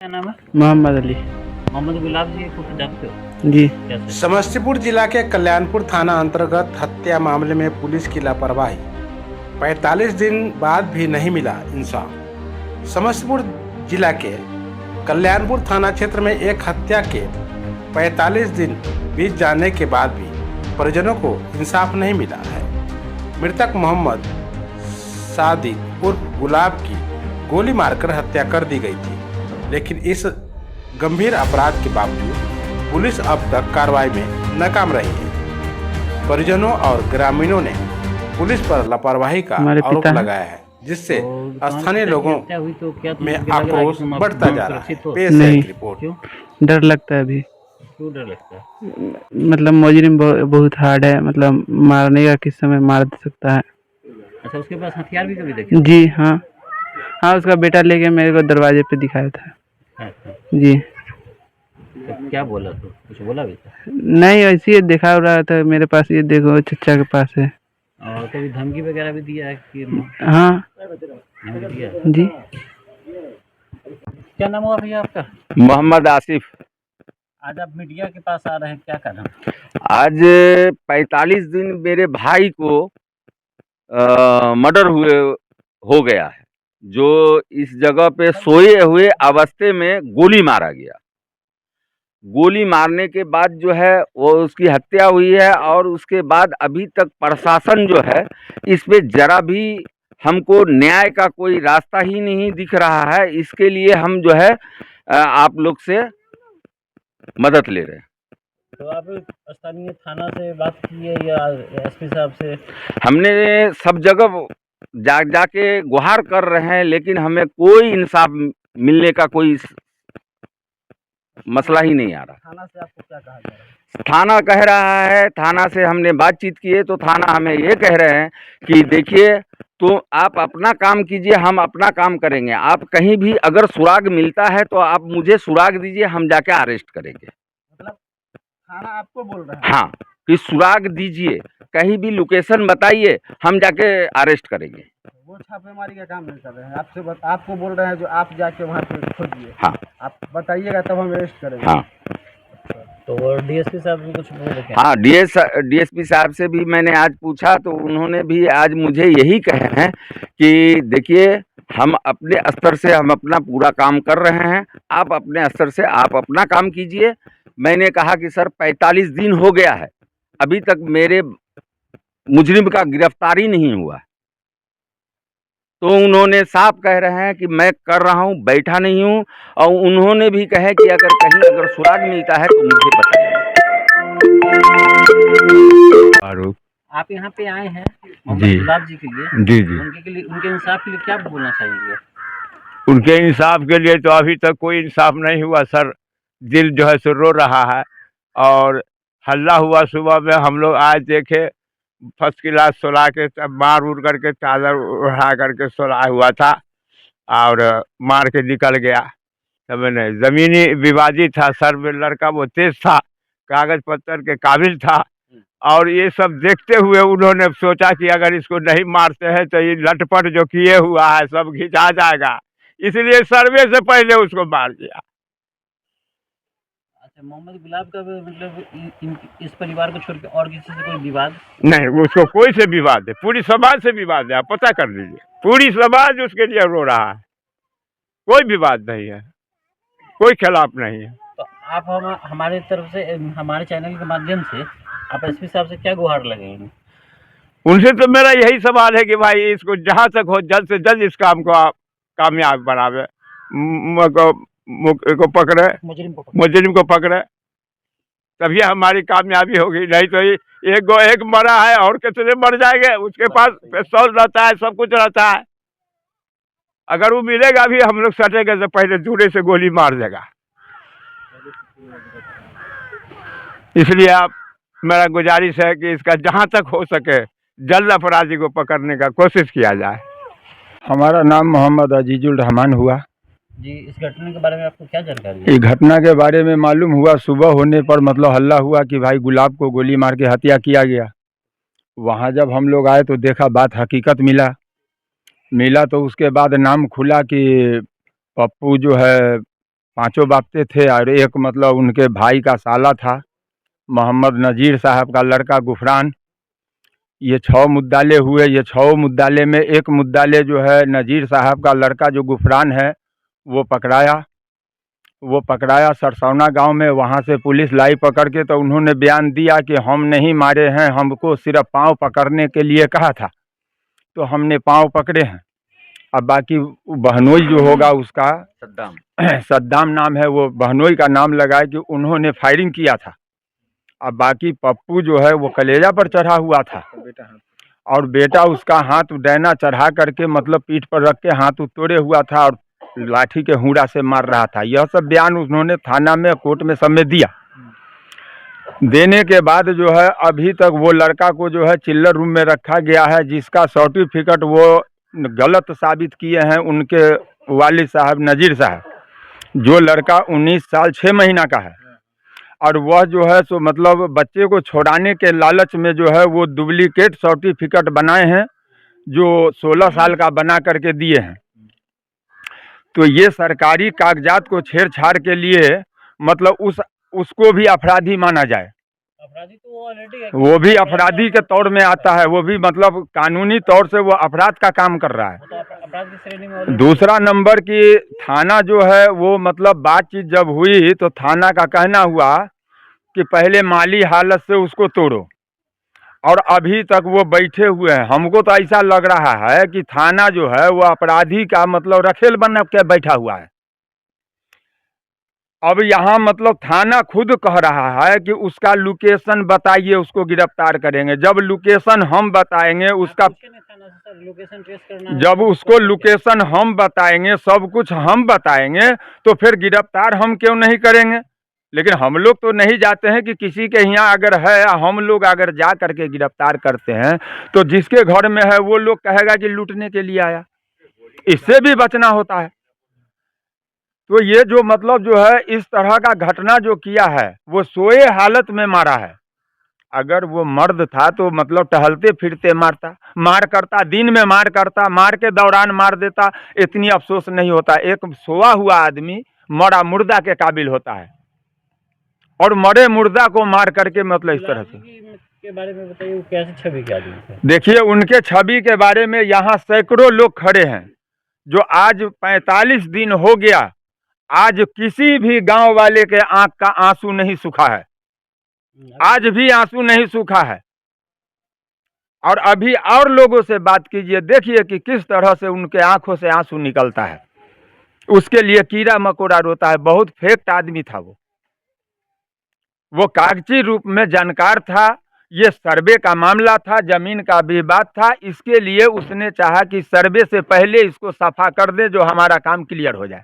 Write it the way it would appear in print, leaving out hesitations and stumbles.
क्या नाम है? मोहम्मद अली। मोहम्मद गुलाब जी को जानते हो? जी। कैसे? समस्तीपुर जिला के कल्याणपुर थाना अंतर्गत हत्या मामले में पुलिस की लापरवाही, 45 दिन बाद भी नहीं मिला इंसाफ। समस्तीपुर जिला के कल्याणपुर थाना क्षेत्र में एक हत्या के 45 दिन बीत जाने के बाद भी परिजनों को इंसाफ नहीं मिला है। मृतक मोहम्मद सादिक उर्फ गुलाब की गोली मारकर हत्या कर दी गई थी, लेकिन इस गंभीर अपराध के बावजूद पुलिस अब तक कार्रवाई में नाकाम रही है। परिजनों और ग्रामीणों ने पुलिस पर लापरवाही का आरोप लगाया है, जिससे स्थानीय लोगों में आक्रोश बढ़ता जा रहा है। पेश है एक रिपोर्ट। डर लगता है अभी। क्यों डर लगता है? मतलब मुजरिम बहुत हार्ड है, मतलब मारने का किस समय मार सकता है। अच्छा, उसके पास हथियार भी कभी देखे? जी हाँ, उसका बेटा लेके मेरे को दरवाजे पे दिखाया था। अच्छा, जी। तो क्या बोला? तो कुछ बोला भी था? नहीं, ऐसे ही दिखा रहा था मेरे पास, ये देखो चचा के पास है। और कभी धमकी वगैरह भी दिया है कि? हाँ धमकी दिया? जी। क्या नाम हुआ भैया आपका? मोहम्मद आसिफ। आज आप मीडिया के पास आ रहे हैं, क्या कारण? आज 45 दिन मेरे भाई को मर्डर हुए हो गया है, जो इस जगह पे सोए हुए अवस्थे में गोली मारा गया। गोली मारने के बाद जो है वो उसकी हत्या हुई है, और उसके बाद अभी तक प्रशासन जो है इस पे जरा भी हमको न्याय का कोई रास्ता ही नहीं दिख रहा है। इसके लिए हम जो है आप लोग से मदद ले रहे हैं। तो आप स्थानीय थाना से बात की है या एसपी साहब से? हमने सब जगह जाके गुहार कर रहे हैं, लेकिन हमें कोई इंसाफ मिलने का कोई मसला ही नहीं आ रहा। थाना से आपको क्या कहा जा रहा है? थाना कह रहा है, थाना से हमने बातचीत की है तो थाना हमें ये कह रहे हैं कि देखिए, तो आप अपना काम कीजिए, हम अपना काम करेंगे। आप कहीं भी अगर सुराग मिलता है तो आप मुझे सुराग दीजिए, हम जाके अरेस्ट करेंगे। मतलब थाना आपको बोल रहा है? हाँ, कि सुराग दीजिए, कहीं भी लोकेशन बताइए, हम जाके अरेस्ट करेंगे। वो छापेमारी का काम नहीं कर रहे हैं, आपको बोल रहे हैं जो आप जाके वहाँ पे खोजिए। हाँ, आप बताइएगा तब हम अरेस्ट करेंगे। हाँ। तो डीएसपी साहब भी कुछ बोल रहे हैं? हाँ, डीएसपी साहब से भी मैंने आज पूछा तो उन्होंने भी आज मुझे यही कहे हैं कि देखिए, हम अपने स्तर से हम अपना पूरा काम कर रहे हैं, आप अपने स्तर से आप अपना काम कीजिए। मैंने कहा कि सर 45 दिन हो गया है, अभी तक मेरे मुजरिम का गिरफ्तारी नहीं हुआ। तो उन्होंने साफ कह रहे हैं कि मैं कर रहा हूँ, बैठा नहीं हूँ। और उन्होंने भी कहे कि अगर कहीं अगर सुराग मिलता है तो मुझे बताइए। आप यहाँ पे आए हैं जी, गुलाब जी के लिए? जी जी। उनके इंसाफ के लिए क्या बोलना चाहिए? उनके इंसाफ के लिए तो अभी तक कोई इंसाफ नहीं हुआ सर। दिल जो है सो रो रहा है, और हल्ला हुआ सुबह में, हम लोग आज देखे फर्स्ट क्लास सुला के मार उड़ करके चादर उड़ा करके सुला हुआ था और मार के निकल गया। समझे, ज़मीनी विवादित था, सर में लड़का वो तेज था, कागज पत्तर के काबिल था। और ये सब देखते हुए उन्होंने सोचा कि अगर इसको नहीं मारते हैं तो ये लटपट जो किए हुआ है सब खिंचा जाएगा, इसलिए सर्वे से पहले उसको मार दिया। अच्छा, मोहम्मद गुलाब का मतलब इस परिवार को छोड़ के और किसी से कोई विवाद नहीं, उसको कोई से विवाद है, पूरी समाज से विवाद है। आप पता कर लीजिए, पूरी समाज उसके लिए रो रहा है। कोई विवाद नहीं है, कोई खिलाफ नहीं है। तो आप हमारे तरफ से, हमारे चैनल के माध्यम से आप एसपी साहब से क्या गुहार लगेंगे? उनसे तो मेरा यही सवाल है कि भाई इसको जहाँ तक हो जल्द से जल्द इस काम को आप कामयाब बनावे, को पकड़े, मुजरिम को पकड़े, तभी हमारी कामयाबी होगी। नहीं तो एक मरा है और कितने मर जाएंगे। उसके पास पिस्तौल रहता है, सब कुछ रहता है। अगर वो मिलेगा भी, हम लोग सटेंगे तो पहले दूरे से गोली मार देगा। इसलिए आप, मेरा गुजारिश है कि इसका जहाँ तक हो सके जल्द अपराधी को पकड़ने का कोशिश किया जाए। हमारा नाम मोहम्मद अजीजुल रहमान हुआ जी। इस घटना के बारे में आपको क्या जानकारी है? इस घटना के बारे में मालूम हुआ, सुबह होने पर मतलब हल्ला हुआ कि भाई गुलाब को गोली मार के हत्या किया गया। वहाँ जब हम लोग आए तो देखा बात हकीकत मिला तो उसके बाद नाम खुला कि पप्पू जो है पांचों बापते थे और एक मतलब उनके भाई का साला था, मोहम्मद नज़ीर साहब का लड़का गुफरान। ये 6 मुद्दाले हुए। ये 6 मुद्दाले में एक मुद्दाले जो है नज़ीर साहब का लड़का जो गुफरान है वो पकड़ाया सरसौना गांव में। वहां से पुलिस लाई पकड़ के, तो उन्होंने बयान दिया कि हम नहीं मारे हैं, हमको सिर्फ पाँव पकड़ने के लिए कहा था, तो हमने पाँव पकड़े हैं। अब बाकी बहनोई जो होगा उसका सद्दाम नाम है, वो बहनोई का नाम लगाए कि उन्होंने फायरिंग किया था। अब बाकी पप्पू जो है वो कलेजा पर चढ़ा हुआ था और बेटा उसका हाथ डैना चढ़ा करके मतलब पीठ पर रख के हाथ तोड़े हुआ था और लाठी के हुड़ा से मार रहा था। यह सब बयान उन्होंने थाना में, कोर्ट में सब में दिया। देने के बाद जो है अभी तक वो लड़का को जो है चिल्लर रूम में रखा गया है, जिसका सर्टिफिकेट वो गलत साबित किए हैं उनके वालिद साहब नज़ीर साहब। जो लड़का 19 साल 6 महीना का है और वह जो है सो मतलब बच्चे को छोड़ाने के लालच में जो है वो डुप्लीकेट सर्टिफिकेट बनाए हैं, जो 16 साल का बना करके दिए हैं। तो ये सरकारी कागजात को छेड़छाड़ के लिए मतलब उसको भी अपराधी माना जाए। अपराधी तो वो ऑलरेडी है, वो भी अपराधी के तौर में आता है, वो भी मतलब कानूनी तौर से वो अपराध का काम कर रहा है। वो तो अपराध की श्रेणी में already दूसरा नंबर की थाना जो है वो मतलब बातचीत जब हुई तो थाना का कहना हुआ कि पहले माली हालत से उसको तोड़ो, और अभी तक वो बैठे हुए हैं। हमको तो ऐसा लग रहा है कि थाना जो है वो अपराधी का मतलब रखेल बन के बैठा हुआ है। अब यहाँ मतलब थाना खुद कह रहा है कि उसका लोकेशन बताइए, उसको गिरफ्तार करेंगे। जब लोकेशन हम बताएंगे उसका, लोकेशन ट्रेस करना है। जब उसको लोकेशन हम बताएंगे, सब कुछ हम बताएंगे, तो फिर गिरफ्तार हम क्यों नहीं करेंगे। लेकिन हम लोग तो नहीं जाते हैं कि किसी के यहाँ अगर है, हम लोग अगर जा करके गिरफ्तार करते हैं तो जिसके घर में है वो लोग कहेगा कि लूटने के लिए आया। इससे भी बचना होता है। तो ये जो मतलब जो है इस तरह का घटना जो किया है वो सोए हालत में मारा है। अगर वो मर्द था तो मतलब टहलते फिरते मारता, मार करता, दिन में मार करता, मार के दौरान मार देता, इतनी अफसोस नहीं होता। एक सोया हुआ आदमी मरा मुर्दा के काबिल होता है, और मरे मुर्दा को मार करके मतलब इस तरह से। के बारे में बताइए, वो कैसे छवि के आदमी थे? देखिए उनके छवि के बारे में यहाँ सैकड़ों लोग खड़े हैं जो आज 45 दिन हो गया, आज किसी भी गांव वाले के आंख का आंसू नहीं सूखा है, आज भी आंसू नहीं सूखा है। और अभी और लोगों से बात कीजिए, देखिए कि किस तरह से उनके आंखों से आंसू निकलता है। उसके लिए कीड़ा मकोड़ा रोता है। बहुत फेक्ट आदमी था वो कागजी रूप में जानकार था। ये सर्वे का मामला था, जमीन का विवाद था, इसके लिए उसने चाहा कि सर्वे से पहले इसको सफा कर दे, जो हमारा काम क्लियर हो जाए।